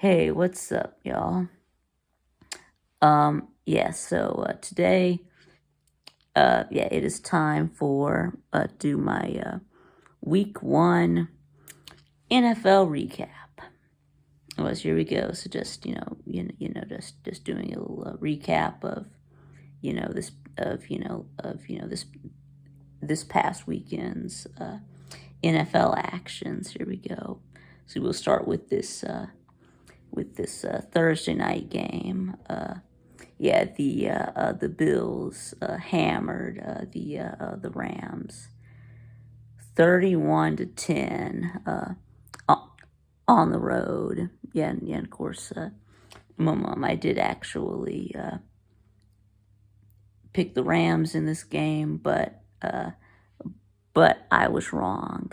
Hey, what's up, y'all? Today, it is time for do my week one NFL recap. Well, so here we go. So just just doing a little recap of this past weekend's NFL actions. Here we go. So we'll start with this Thursday night game. The Bills hammered the Rams 31-10 on the road. And of course, my mom, I did actually pick the Rams in this game, but I was wrong,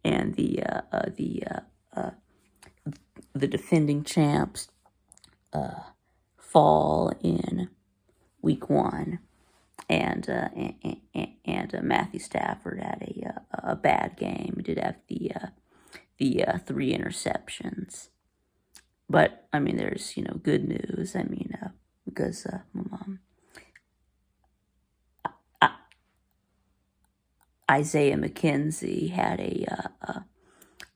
and the defending champs fall in week one. And Matthew Stafford had a bad game. He did have the 3 interceptions, but I mean, there's good news. I mean, because Isaiah McKenzie had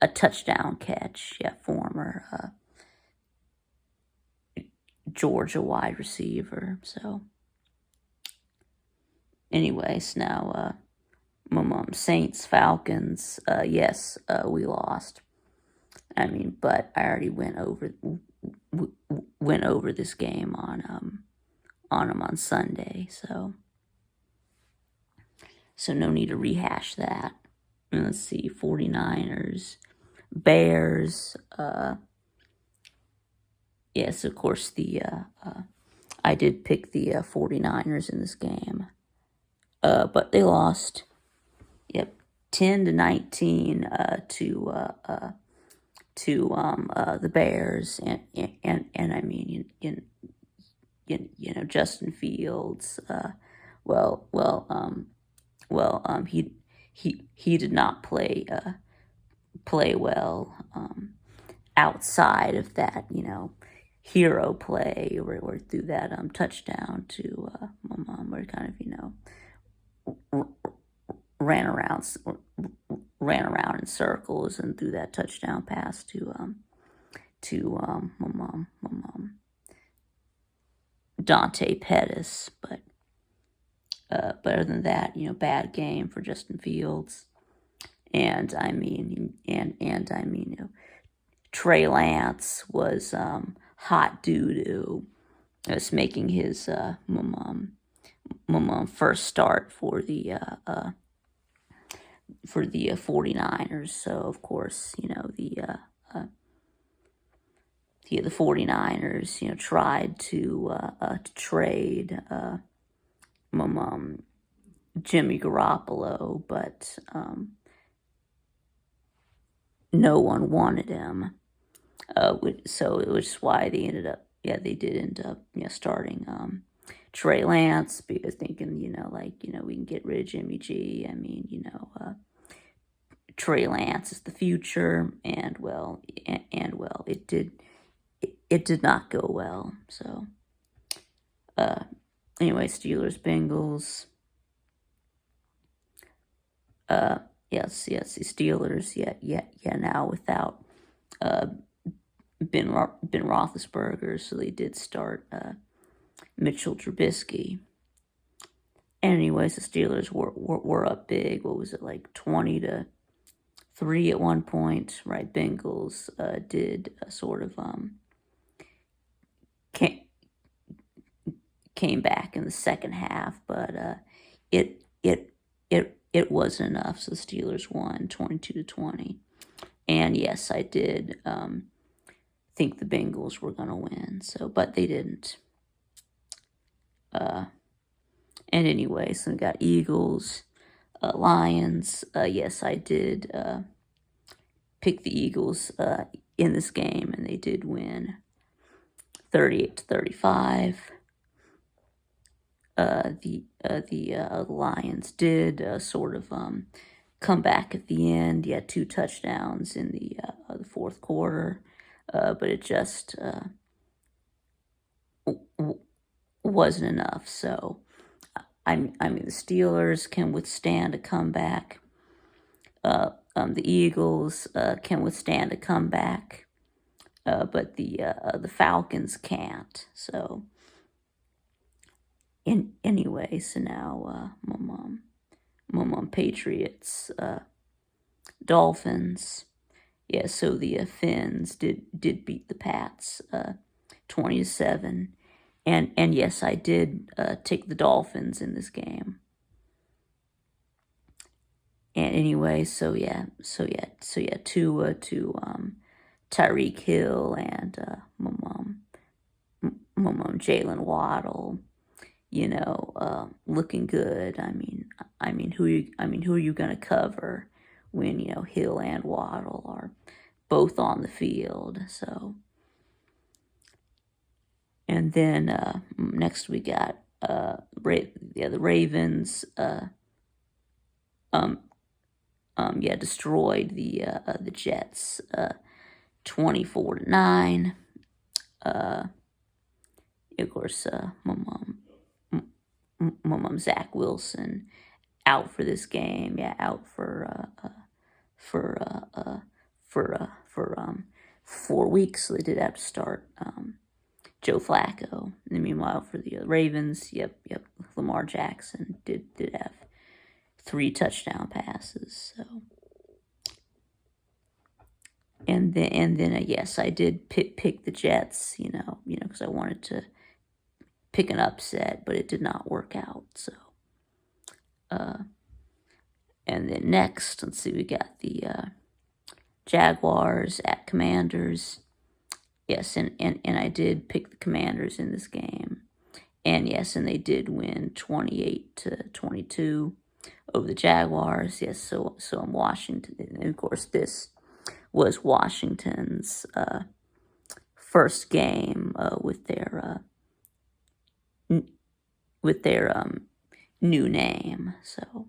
a touchdown catch. Yeah, former Georgia wide receiver. So, anyways, now Saints Falcons. Yes, we lost. I mean, but I already went over this game on Sunday, so no need to rehash that. And let's see, 49ers, Bears. Yes, of course, I did pick the 49ers in this game, but they lost. Yep, 10-19 to the Bears, and I mean, Justin Fields. He did not play well outside of that hero play where threw that touchdown to my mom, where kind of ran around in circles and threw that touchdown pass to my mom, Dante Pettis. But other than that, bad game for Justin Fields. And I mean, Trey Lance was hot doo-doo. Was making his first start for the 49ers. So of course, the 49ers, tried to trade Jimmy Garoppolo, but no one wanted him. So it was why they ended up, they did end up, starting Trey Lance, because thinking, we can get rid of Jimmy G. I mean, Trey Lance is the future, and it did not go well. So, anyway, Steelers, Bengals. Yes, the Steelers. Now without Ben Roethlisberger, so they did start Mitchell Trubisky. And anyways, the Steelers were up big. What was it, like 20-3 at one point, right? Bengals did sort of came back in the second half, but it wasn't enough. So the Steelers won 22-20. And yes, I did think the Bengals were going to win, but they didn't. And anyway, so we got Eagles, Lions. Yes, I did pick the Eagles in this game, and they did win 38-35. The Lions did sort of come back at the end. He had 2 touchdowns in the fourth quarter. but it just wasn't enough. So I mean, the Steelers can withstand a comeback. The Eagles can withstand a comeback, but the Falcons can't. So anyway, so now my mom Patriots, Dolphins. Yeah, so the Finns did beat the Pats 20-7, and yes, I did take the Dolphins in this game. And anyway, so yeah, Tua to Tyreek Hill and my mom Jalen Waddle, looking good. Who are you gonna cover when Hill and Waddle are both on the field? So, and then next we got the Ravens. Destroyed the Jets 24-9. Of course, my mom Zach Wilson out for this game. Yeah, out for 4 weeks. So they did have to start Joe Flacco. And meanwhile, for the Ravens, yep, Lamar Jackson did have 3 touchdown passes. So, and then yes, I did pick the Jets. Because I wanted to pick an upset, but it did not work out. So, and then next, let's see, we got the Jaguars at Commanders. Yes, and I did pick the Commanders in this game. And yes, and they did win 28-22 over the Jaguars. Yes, so I'm Washington. And of course, this was Washington's first game with their new name. So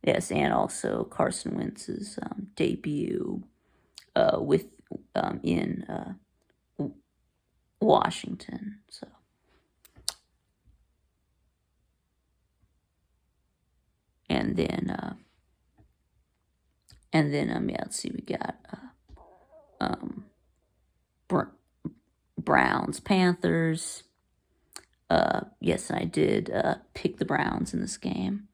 yes, and also Carson Wentz's debut with in Washington. So. And then let's see, we got Browns, Panthers. Yes, and I did pick the Browns in this game.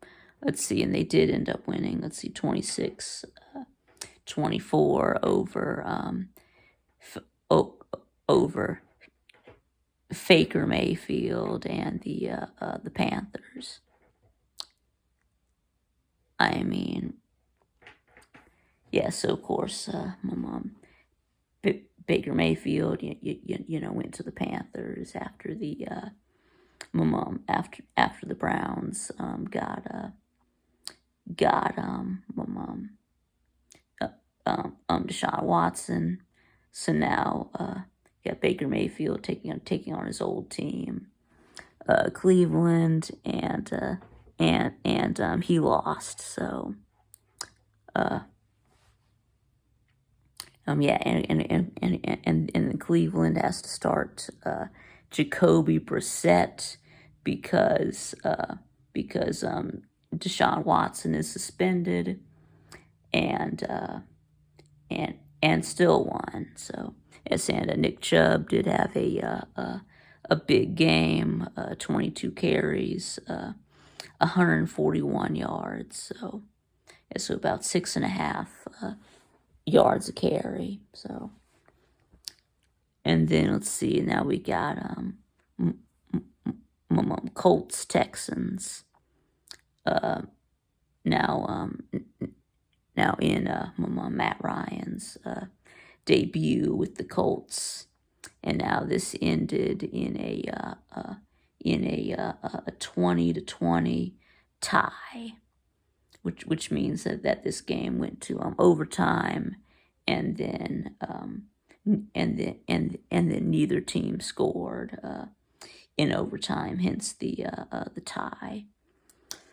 Let's see, and they did end up winning. Let's see, 26-24 over Faker Mayfield and the Panthers. I mean, yeah, so of course, my mom, Baker Mayfield, went to the Panthers after the, my mom, after the Browns, got my mom, Deshaun Watson. So now, got Baker Mayfield taking on his old team, Cleveland, and he lost. So, and Cleveland has to start Jacoby Brissett because Deshaun Watson is suspended, and still won. So, yes, and Nick Chubb did have a big game, 22 carries, 141 yards. So about 6.5 yards a carry. So, and then let's see. Now we got Colts, Texans. Now in Matt Ryan's debut with the Colts, and now this ended in a 20-20 tie, which means that this game went to overtime, and then neither team scored in overtime, hence the tie.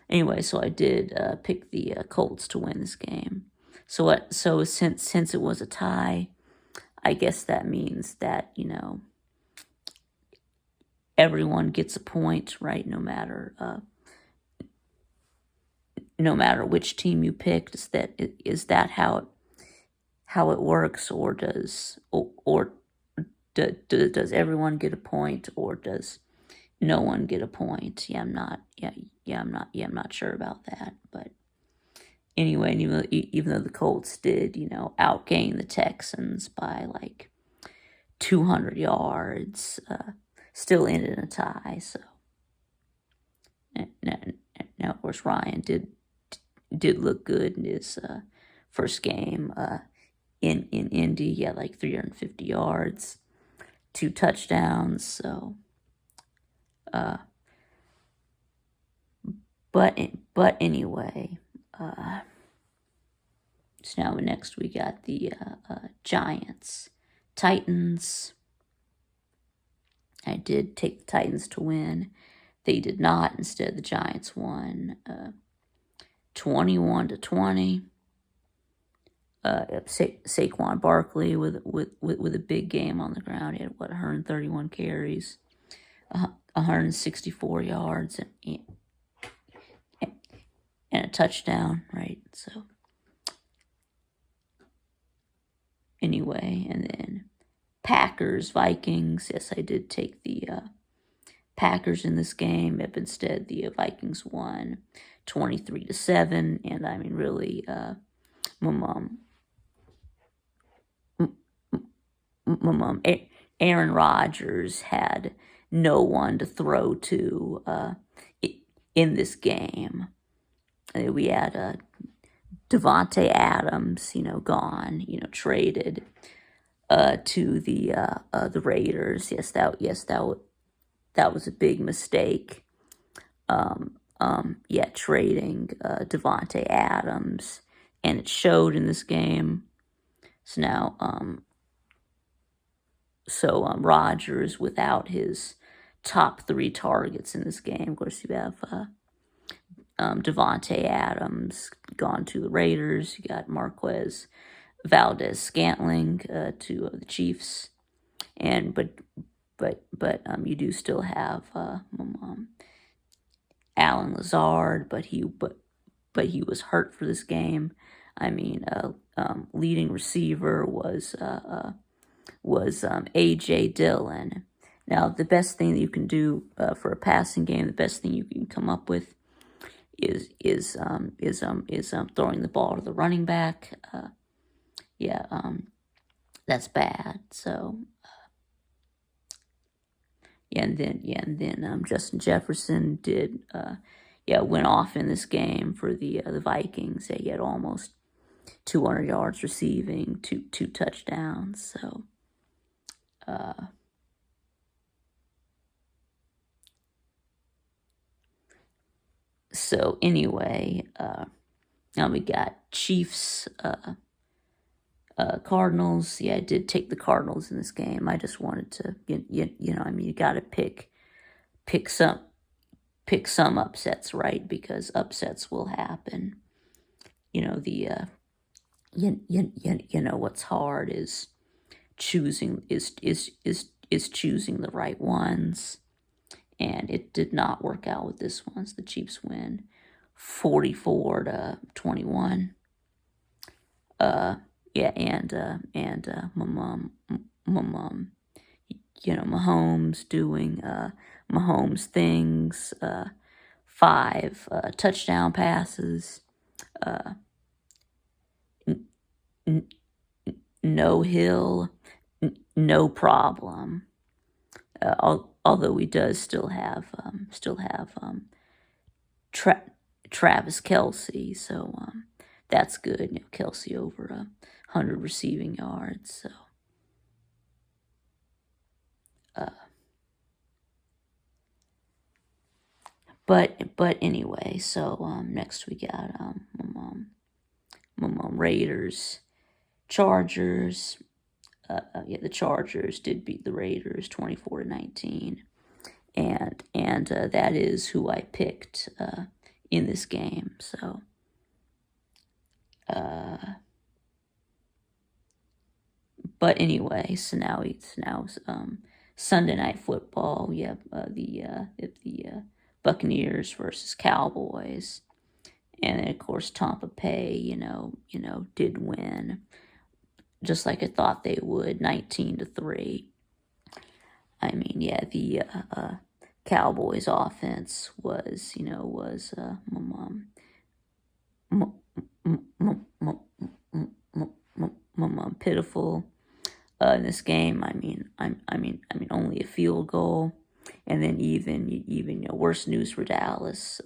Anyway, so I did pick the Colts to win this game. So since it was a tie, I guess that means that, everyone gets a point, right? No matter which team you picked. Is that how it works, or does everyone get a point, or does no one get a point? I'm not sure about that. But anyway, even though the Colts did, outgain the Texans by like 200 yards, still ended in a tie. So now, of course, Ryan did look good in his first game in Indy. He had like 350 yards, 2 touchdowns. So, but anyway, so now next we got the Giants, Titans. I did take the Titans to win. They did not. Instead, the Giants won 21-20. Saquon Barkley with a big game on the ground. He had 131 carries, 164 yards, and a touchdown. Right. So anyway, and then Packers, Vikings. Yes, I did take the Packers in this game. But instead, the Vikings won 23-7, and I mean, really, Aaron Rodgers had no one to throw to in this game. We had Davante Adams, gone, traded to the Raiders. Yes, that was a big mistake. Trading Davante Adams, and it showed in this game. So now, Rodgers without his top 3 targets in this game. Of course, you have Davante Adams gone to the Raiders. You got Marquez Valdez-Scantling to the Chiefs, and but you do still have Allen Lazard, but he was hurt for this game. I mean, leading receiver was A.J. Dillon. Now, the best thing that you can do for a passing game, the best thing you can come up with is throwing the ball to the running back. That's bad. So, and then Justin Jefferson did went off in this game for the Vikings. He had almost 200 yards receiving, two touchdowns. So anyway, now we got Chiefs, Cardinals. Yeah, I did take the Cardinals in this game. I just wanted to, you got to pick some upsets, right? Because upsets will happen. What's hard is choosing choosing the right ones. And it did not work out with this one. So the Chiefs win 44-21. Mahomes doing Mahomes things. 5 touchdown passes. No Hill, no problem. Although he does still have Travis Kelce, so that's good. Kelce over 100 receiving yards. So, but anyway, so next we got Raiders, Chargers. The Chargers did beat the Raiders 24-19, and that is who I picked in this game. So, But anyway, so now Sunday Night Football. We have the Buccaneers versus Cowboys, and then of course Tampa Bay. Did win just like I thought they would, 19-3. I mean, yeah, the Cowboys offense was pitiful in this game. Only a field goal, and then even worse news for Dallas.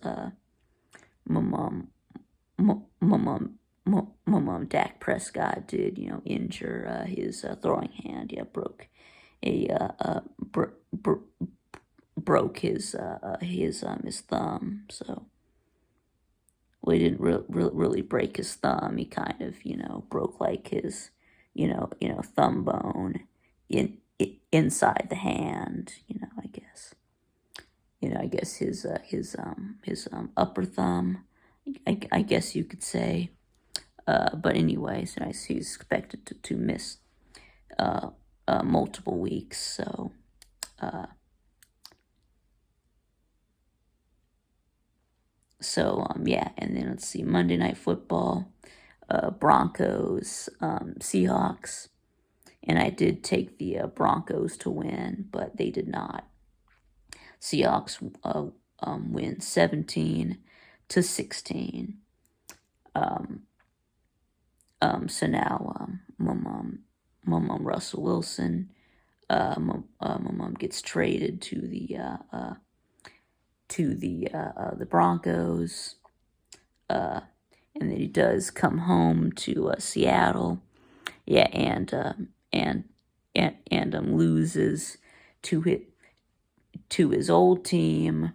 Dak Prescott did injure his throwing hand. Yeah, broke his thumb. So, well, he didn't really break his thumb. He kind of broke like his thumb bone inside the hand. I guess his upper thumb. I guess you could say. But anyways, he's expected to miss multiple weeks. So. Yeah, and then let's see, Monday Night Football, Broncos, Seahawks, and I did take the Broncos to win, but they did not. Seahawks win 17-16. So now my mom Russell Wilson, my mom gets traded to the Broncos, and then he does come home to Seattle, yeah, and loses to his old team.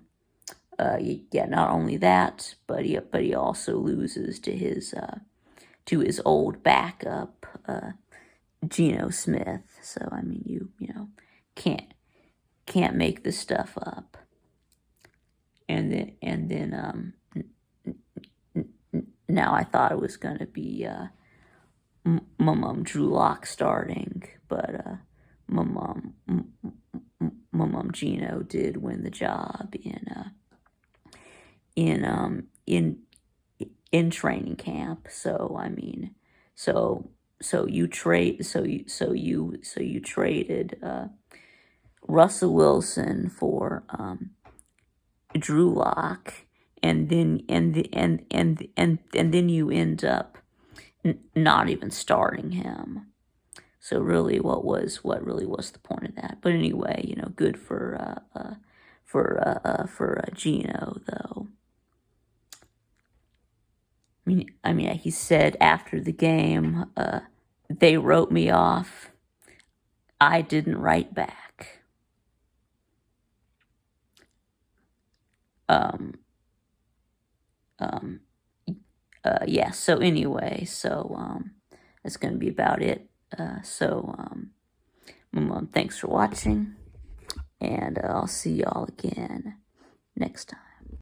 Not only that, but he also loses to his old backup, Geno Smith. So you can't make this stuff up. And then now I thought it was going to be Drew Lock starting, but my mom Geno did win the job in training camp. So you traded Russell Wilson for Drew Lock, and then you end up not even starting him. So really, what really was the point of that? But anyway, good for Geno, though. He said after the game, they wrote me off. I didn't write back. Yeah. So anyway, that's going to be about it. Thanks for watching, and I'll see y'all again next time.